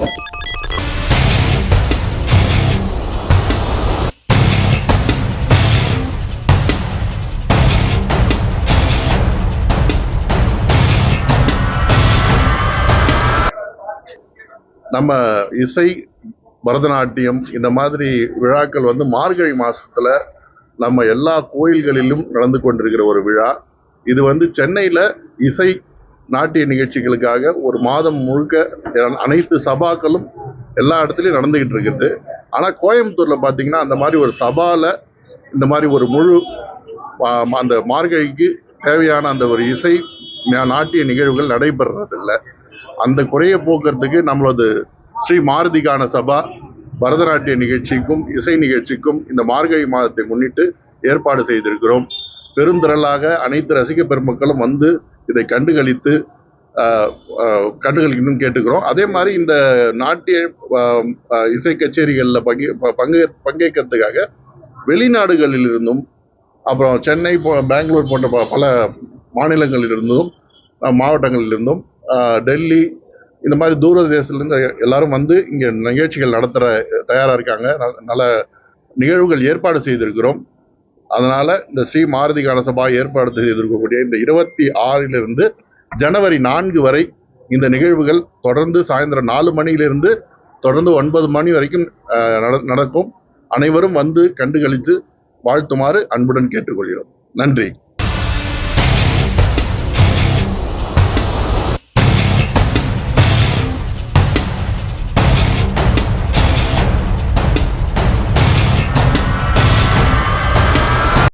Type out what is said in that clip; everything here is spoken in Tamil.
நம்ம இசை, பரதநாட்டியம் இந்த மாதிரி விழாக்கள் மார்கழி மாசத்துல நம்ம எல்லா கோயில்களிலும் நடந்து கொண்டிருக்கிற ஒரு விழா. இது சென்னையில இசை நாட்டிய நிகழ்ச்சிகளுக்காக ஒரு மாதம் முழுக்க அனைத்து சபாக்களும் எல்லா இடத்துலையும் நடந்துகிட்டு இருக்குது. ஆனா கோயம்புத்தூர்ல பாத்தீங்கன்னா அந்த மாதிரி ஒரு சபால இந்த மாதிரி ஒரு முழு அந்த மார்கழிக்கு தேவையான அந்த ஒரு இசை நாட்டிய நிகழ்வுகள் நடைபெறதில்லை. அந்த குறையை போக்குறதுக்கு நம்மளது ஸ்ரீ மாருதி கான சபா பரதநாட்டிய நிகழ்ச்சிக்கும் இசை நிகழ்ச்சிக்கும் இந்த மார்கழி மாதத்தை முன்னிட்டு ஏற்பாடு செய்திருக்கிறோம். பெருந்திரளாக அனைத்து ரசிக பெருமக்களும் இதை கண்டுகளிக்கணும்னு கேட்டுக்கிறோம். அதே மாதிரி இந்த நாட்டிய இசை கச்சேரிகளில் பங்கேற்கிறதுக்காக வெளிநாடுகளில் இருந்தும் அப்புறம் சென்னை பெங்களூர் போன்ற பல மாநிலங்களிலிருந்தும் மாவட்டங்களிலிருந்தும் டெல்லி இந்த மாதிரி தூர தேசத்துலேருந்து எல்லாரும் இங்கே நிகழ்ச்சிகள் நடத்துகிற தயாராக இருக்காங்க. நல்ல நிகழ்வுகள் ஏற்பாடு செய்திருக்கிறோம். அதனால் இந்த ஸ்ரீ மாருதி கான சபா ஏற்பாடு செய்திருக்கக்கூடிய இந்த 26 ஜனவரி 4 வரை இந்த நிகழ்வுகள் தொடர்ந்து சாயந்தரம் 4 மணியிலிருந்து தொடர்ந்து 9 மணி வரைக்கும் நடக்கும். அனைவரும் கண்டுகளித்து வாழ்த்துமாறு அன்புடன் கேட்டுக்கொள்கிறோம். நன்றி.